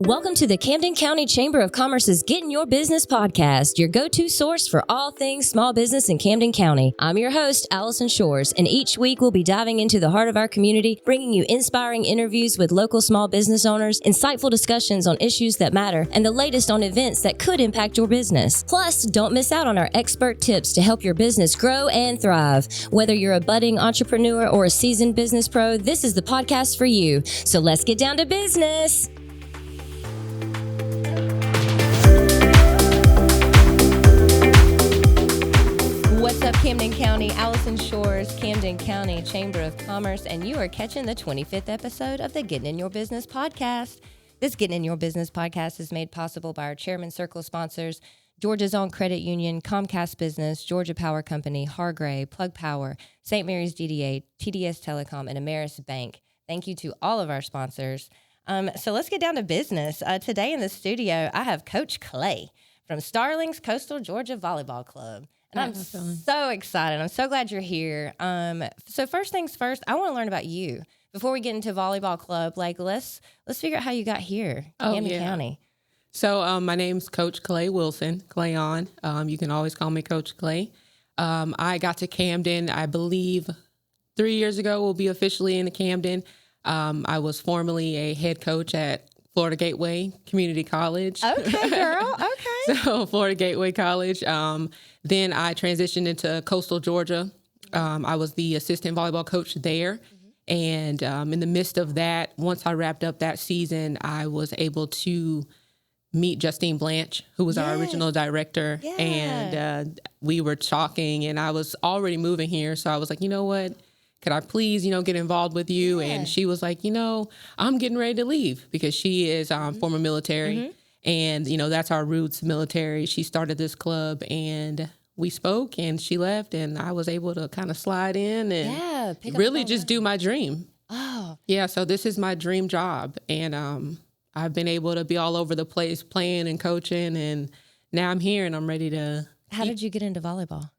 Welcome to the Camden County Chamber of Commerce's Get in Your Business podcast, your go-to source for all things small business in Camden County. I'm your host, Alison Shores, and each week we'll be diving into the heart of our community, bringing you inspiring interviews with local small business owners, insightful discussions on issues that matter, and the latest on events that could impact your business. Plus, don't miss out on our expert tips to help your business grow and thrive. Whether you're a budding entrepreneur or a seasoned business pro, this is the podcast for you. So let's get down to business. What's up, Camden County? Alison Shores, Camden County Chamber of Commerce, and you are catching the 25th episode of the Getting in Your Business podcast. This Getting in Your Business podcast is made possible by our Chairman Circle sponsors, Georgia's Own Credit Union, Comcast Business, Georgia Power Company, Hargray, Plug Power, St. Mary's DDA, TDS Telecom, and Ameris Bank. Thank you to all of our sponsors. So let's get down to business. Today in the studio, I have Coach Clay from Starlings Coastal Georgia Volleyball Club. And I'm so excited. I'm so glad you're here. So first things first, I want to learn about you. Before we get into volleyball club, let's figure out how you got here, Camden County. So my name's Coach Clayon Wilson, Clayon. You can always call me Coach Clay. I got to Camden, I believe 3 years ago, we'll be officially in Camden. I was formerly a head coach at Florida Gateway Community College. Okay, girl. Okay. So Florida Gateway College. Then I transitioned into Coastal Georgia. I was the assistant volleyball coach there. And in the midst of that, once I wrapped up that season, I was able to meet Justine Blanche, who was our original director. Yeah. And we were talking, and I was already moving here. So I was like, you know what? Could I please, get involved with you? Yeah. And she was like, I'm getting ready to leave because she is former military. And, that's our roots, military. She started this club and we spoke and she left and I was able to kind of slide in and really just do my dream. Oh. Yeah, so this is my dream job. And I've been able to be all over the place playing and coaching. And now I'm here and I'm ready to. How did you get into volleyball?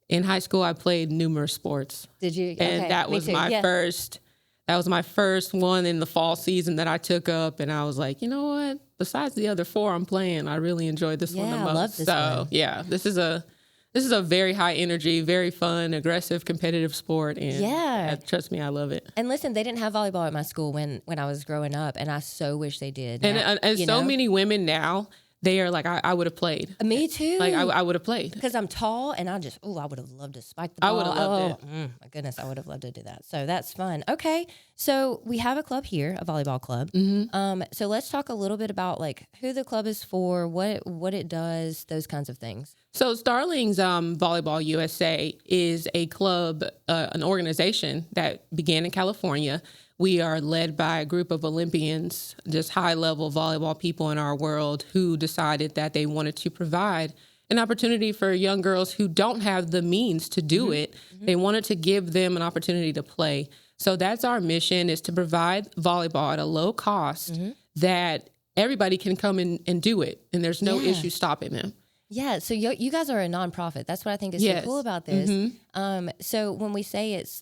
In high school, I played numerous sports. Did you? And okay. that was my first. That was my first one in the fall season that I took up, and I was like, you know what? Besides the other four I'm playing, I really enjoyed this one the most. I love this one. Yeah, this is a very high energy, very fun, aggressive, competitive sport, and trust me, I love it. And listen, they didn't have volleyball at my school when I was growing up, and I so wish they did. And so many women now. They are like, I would have played. Me too. Like, I would have played. Because I'm tall, and I would have loved to spike the ball. I would have loved it. My goodness, I would have loved to do that. So that's fun. Okay, so we have a club here, a volleyball club. So let's talk a little bit about, who the club is for, what it does, those kinds of things. So Starlings Volleyball USA is a club, an organization that began in California. We are led by a group of Olympians, just high-level volleyball people in our world who decided that they wanted to provide an opportunity for young girls who don't have the means to do it. They wanted to give them an opportunity to play. So that's our mission, is to provide volleyball at a low cost that everybody can come in and do it, and there's no issue stopping them. Yeah, so you guys are a nonprofit. That's what I think is so cool about this. So when we say it's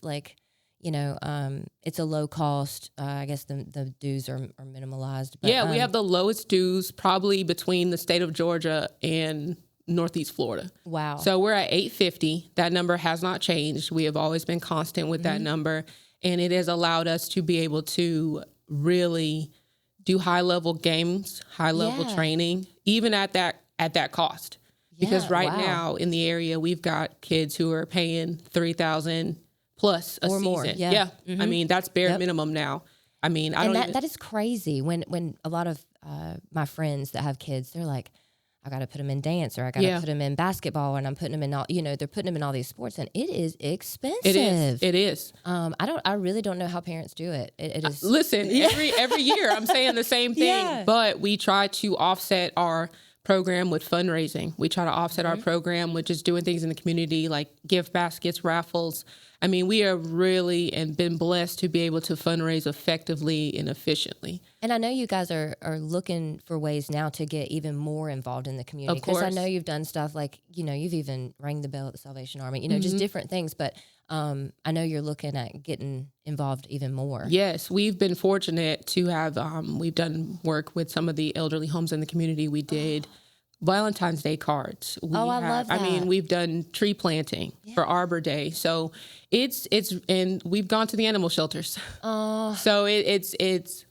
it's a low cost. I guess the dues are minimalized. But, we have the lowest dues probably between the state of Georgia and Northeast Florida. Wow. So we're at $850. That number has not changed. We have always been constant with that number. And it has allowed us to be able to really do high-level games, high-level training, even at that cost. Because now in the area, we've got kids who are paying $3,000 plus a or season. More. Yeah. I mean, that's bare minimum now. I mean, that is crazy. When a lot of my friends that have kids, they're like, I got to put them in dance, or I got to put them in basketball, and I'm putting them in all. They're putting them in all these sports, and it is expensive. It is. I really don't know how parents do it. It is. Listen, every year I'm saying the same thing, but we try to offset our program with fundraising. We try to offset our program with just doing things in the community, like gift baskets, raffles. I mean, we are really and been blessed to be able to fundraise effectively and efficiently. And I know you guys are looking for ways now to get even more involved in the community. Of course. Because I know you've done stuff like, you've even rang the bell at the Salvation Army, just different things. But I know you're looking at getting involved even more. Yes, we've been fortunate to have, we've done work with some of the elderly homes in the community. We did Valentine's Day cards. I love that. I mean, we've done tree planting for Arbor Day. So and we've gone to the animal shelters. So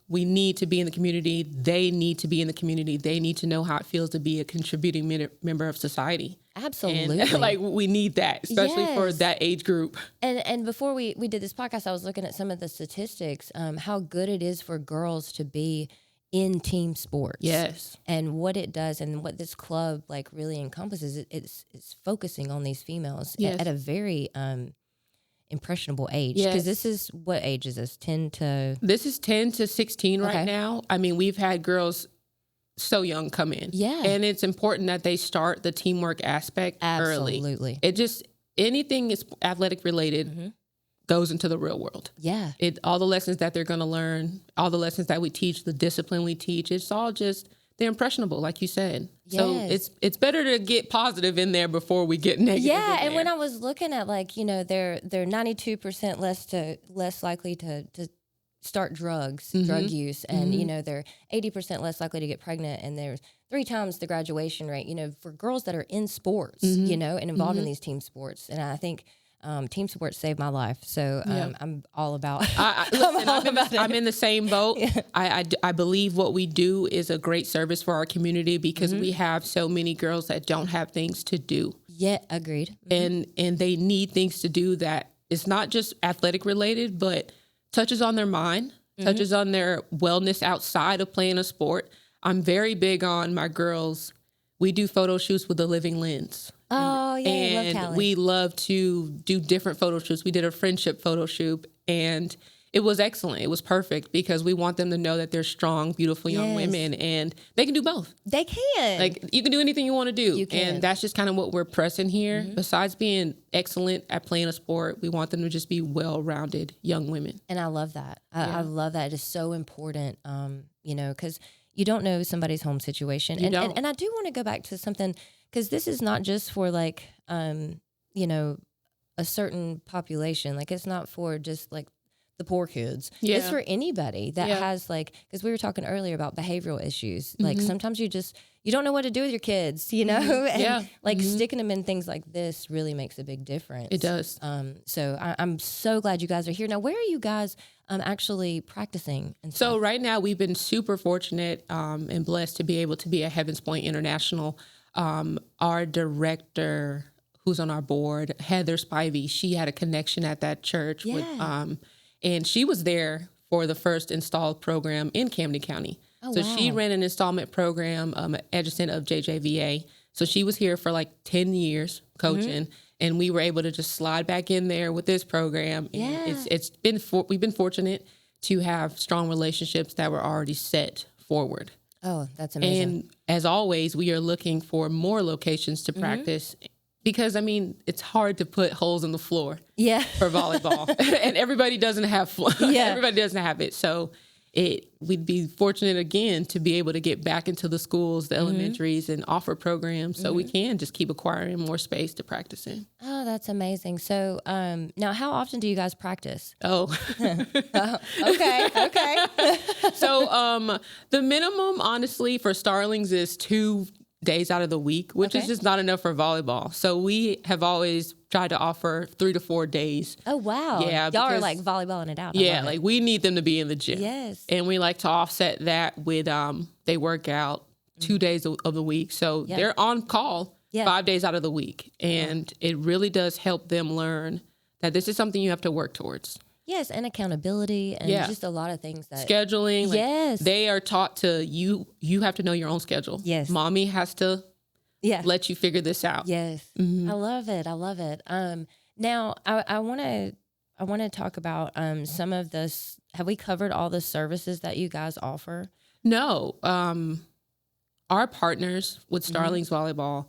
we need to be in the community. They need to be in the community. They need to know how it feels to be a contributing member of society. Absolutely. And we need that, especially for that age group. And before we did this podcast, I was looking at some of the statistics, how good it is for girls to be in team sports. Yes. And what it does and what this club really encompasses, it's focusing on these females at a very impressionable age. Because this is, what age is this? 10 to... This is 10 to 16 right now. I mean, we've had girls so young come in. Yeah. And it's important that they start the teamwork aspect early. Absolutely. It just, anything is athletic related goes into the real world. Yeah. All the lessons that they're going to learn, all the lessons that we teach, the discipline we teach, it's all just, they're impressionable, like you said. Yes. So it's better to get positive in there before we get negative. Yeah, and when I was looking at they're 92% less likely to start drug use, and they're 80% less likely to get pregnant, and there's 3 times the graduation rate. For girls that are in sports, and involved in these team sports, and I think. Team sports saved my life, so I'm all about. I'm in the same boat. Yeah. I believe what we do is a great service for our community because we have so many girls that don't have things to do. Yeah, agreed. And they need things to do that is not just athletic related, but touches on their mind, touches on their wellness outside of playing a sport. I'm very big on my girls. We do photo shoots with a living lens. Oh, yeah, and I love Callie. We love to do different photo shoots. We did a friendship photo shoot, and it was excellent. It was perfect because we want them to know that they're strong, beautiful young women, and they can do both. They can. You can do anything you want to do. You can. And that's just kind of what we're pressing here. Besides being excellent at playing a sport, we want them to just be well-rounded young women. And I love that. I love that. It is so important, because you don't know somebody's home situation. And I do want to go back to something, because this is not just for a certain population. It's not for just the poor kids. Yeah. It's for anybody that has because we were talking earlier about behavioral issues. Sometimes you don't know what to do with your kids, and sticking them in things like this really makes a big difference. It does. So I'm so glad you guys are here. Now, where are you guys actually practicing? And so right now we've been super fortunate and blessed to be able to be at Heavens Point International. Our director, who's on our board, Heather Spivey, she had a connection at that church with and she was there for the first installed program in Camden County. Oh, so she ran an installment program adjacent of JJVA. So she was here for 10 years coaching, and we were able to just slide back in there with this program. And we've been fortunate to have strong relationships that were already set forward. Oh, that's amazing. And as always, we are looking for more locations to practice. Because, it's hard to put holes in the floor for volleyball. And everybody doesn't have everybody doesn't have it. So we'd be fortunate, again, to be able to get back into the schools, the elementaries, and offer programs so we can just keep acquiring more space to practice in. Oh, that's amazing. So now, how often do you guys practice? Oh. Okay. So the minimum, honestly, for Starlings is 2 days out of the week, which is just not enough for volleyball. So we have always tried to offer 3 to 4 days. Oh, wow. Yeah. Y'all are volleyballing it out. Yeah. We need them to be in the gym. Yes. And we like to offset that with, they work out 2 days of the week. So they're on call 5 days out of the week. And it really does help them learn that this is something you have to work towards. Yes, and accountability and just a lot of things that... Scheduling. Yes. They are taught to, you have to know your own schedule. Yes. Mommy has to let you figure this out. Yes. I love it. Now, I want to talk about some of this. Have we covered all the services that you guys offer? No. Our partners with Starlings Volleyball,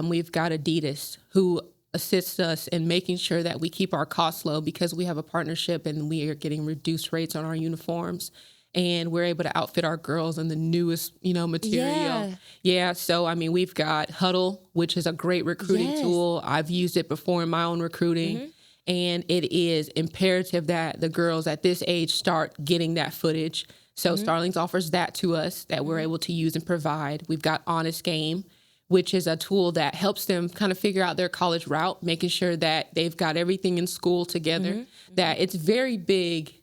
we've got Adidas, who assists us in making sure that we keep our costs low because we have a partnership and we are getting reduced rates on our uniforms. And we're able to outfit our girls in the newest, material. Yeah. So, I mean, we've got Huddle, which is a great recruiting tool. I've used it before in my own recruiting. And it is imperative that the girls at this age start getting that footage. So Starlings offers that to us that we're able to use and provide. We've got Honest Game, which is a tool that helps them kind of figure out their college route, making sure that they've got everything in school together, that it's very big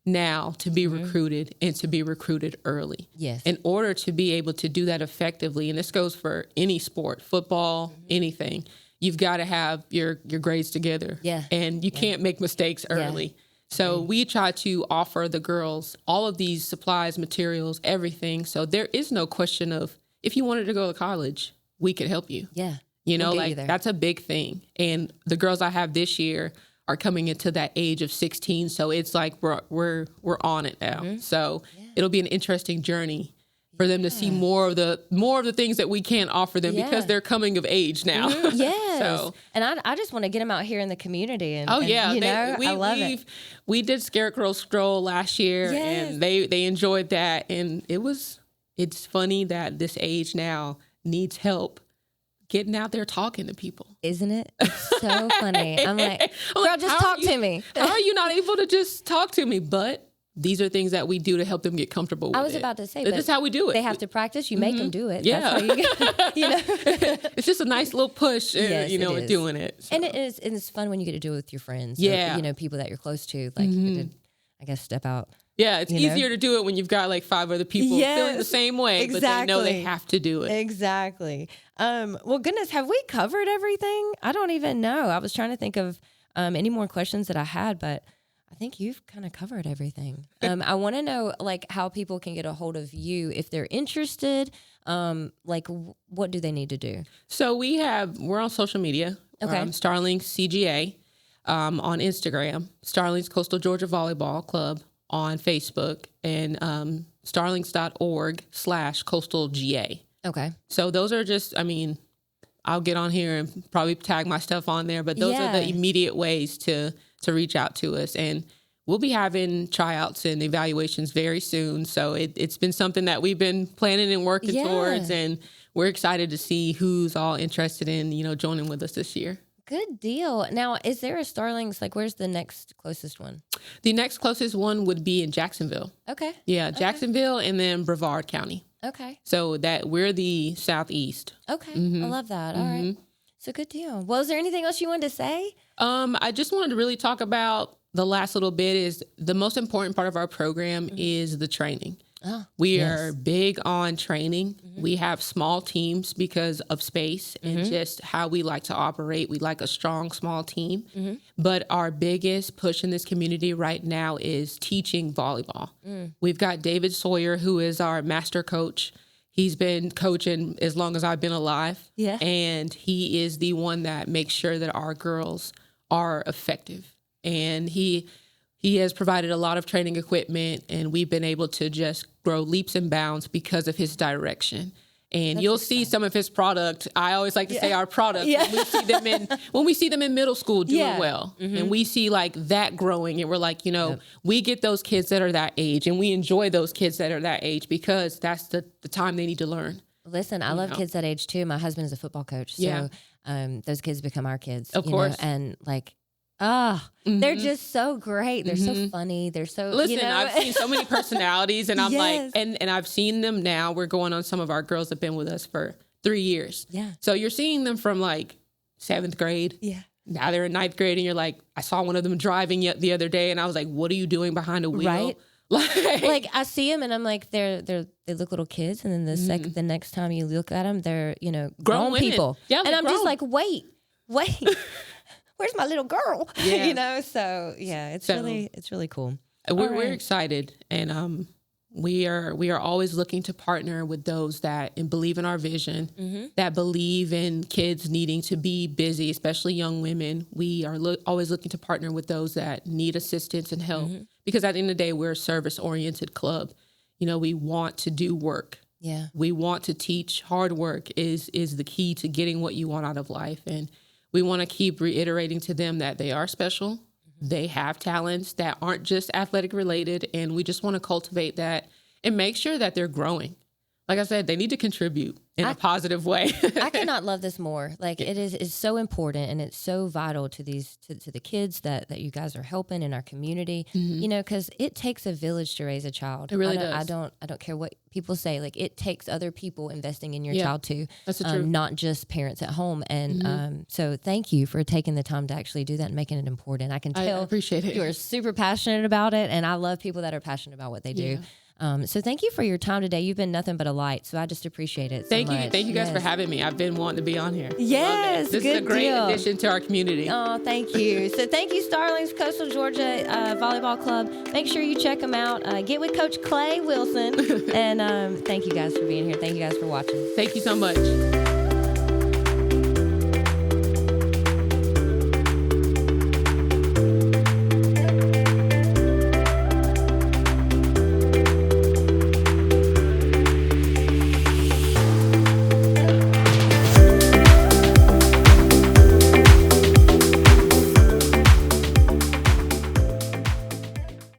now to be recruited and to be recruited early. Yes. In order to be able to do that effectively, and this goes for any sport, football, anything, you've got to have your grades together. Yeah. And you can't make mistakes early. Yeah. So we try to offer the girls all of these supplies, materials, everything. So there is no question of if you wanted to go to college, we could help you. Yeah. That's a big thing. And the girls I have this year are coming into that age of 16. So it's like we're on it now. So it'll be an interesting journey for them to see more of the things that we can't offer them because they're coming of age now. Yes. So, and I just want to get them out here in the community. And, we, I love it. We did Scarecrow Stroll last year and they enjoyed that. And it's funny that this age now needs help getting out there talking to people. Isn't it? It's so funny. I'm like, girl, just talk to me. How are you not able to just talk to me? But these are things that we do to help them get comfortable with it. I was about to say, this is how we do it. They have to practice. You make them do it. Yeah. That's how It's just a nice little push, with doing it. So. And it's fun when you get to do it with your friends. Yeah. Or, people that you're close to. Like, you get to, I guess, step out. Yeah, it's easier to do it when you've got like 5 other people feeling the same way, but they know they have to do it. Exactly. Well, goodness, have we covered everything? I don't even know. I was trying to think of any more questions that I had, but I think you've kind of covered everything. I want to know like how people can get a hold of you if they're interested. What do they need to do? So we're on social media. Okay. Starlings CGA on Instagram, Starlings Coastal Georgia Volleyball Club on Facebook, and starlings.org/coastalga. Okay. So those are just, I'll get on here and probably tag my stuff on there, but those are the immediate ways to reach out to us. And we'll be having tryouts and evaluations very soon. So it's been something that we've been planning and working towards, and we're excited to see who's all interested in, joining with us this year. Good deal. Now, is there a Starlings, where's the next closest one? The next closest one would be in Jacksonville. Okay. Yeah, Jacksonville and then Brevard County. Okay. So that we're the southeast. Okay. I love that. All right. So good deal. Well, is there anything else you wanted to say? I just wanted to really talk about the last little bit is the most important part of our program is the training. We are big on training. We have small teams because of space and just how we like to operate. We like a strong, small team. But our biggest push in this community right now is teaching volleyball. We've got David Sawyer, who is our master coach. He's been coaching as long as I've been alive. Yeah. And he is the one that makes sure that our girls are effective. And he has provided a lot of training equipment, and we've been able to just grow leaps and bounds because of his direction. And you'll see some of his product. I always like to say our product. Yeah. When we see them in middle school doing well, and we see like that growing, and we're like, we get those kids that are that age, and we enjoy those kids that are that age because that's the time they need to learn. Listen, I love kids that age too. My husband is a football coach, so those kids become our kids. Of course. And they're just so great. They're so funny. They're so, Listen, I've seen so many personalities, and I'm Yes. like, and I've seen them now. We're going on, some of our girls have been with us for 3 years. Yeah. So you're seeing them from like 7th grade. Yeah. Now they're in 9th grade, and you're like, I saw one of them driving the other day, and I was like, what are you doing behind a wheel? Right. Like I see them, and I'm like, they look little kids, and then the next time you look at them, they're grown women. people. Yeah, and I'm grown. just like, wait. Where's my little girl? Yeah. So it's really cool. We're excited, and we are always looking to partner with those that believe in our vision, that believe in kids needing to be busy, especially young women. We are always looking to partner with those that need assistance and help, because at the end of the day, we're a service-oriented club. We want to do work. Yeah, we want to teach. Hard work is the key to getting what you want out of life, and we want to keep reiterating to them that they are special. They have talents that aren't just athletic related, and we just want to cultivate that and make sure that they're growing. Like I said, they need to contribute in a positive way. I cannot love this more. Like it is so important, and it's so vital to to the kids that you guys are helping in our community. You know, because it takes a village to raise a child. It really does. I don't care what people say. Like it takes other people investing in your child too. That's the truth. Not just parents at home. And so thank you for taking the time to actually do that and making it important. I can tell I appreciate it. You are super passionate about it, and I love people that are passionate about what they do. So thank you for your time today. You've been nothing but a light, so I just appreciate it so much. Thank you guys for having me. I've been wanting to be on here. Yes, this is a great addition to our community. Oh, thank you. So thank you, Starlings Coastal Georgia Volleyball Club. Make sure you check them out. Get with Coach Clay Wilson. And thank you guys for being here. Thank you guys for watching. Thank you so much.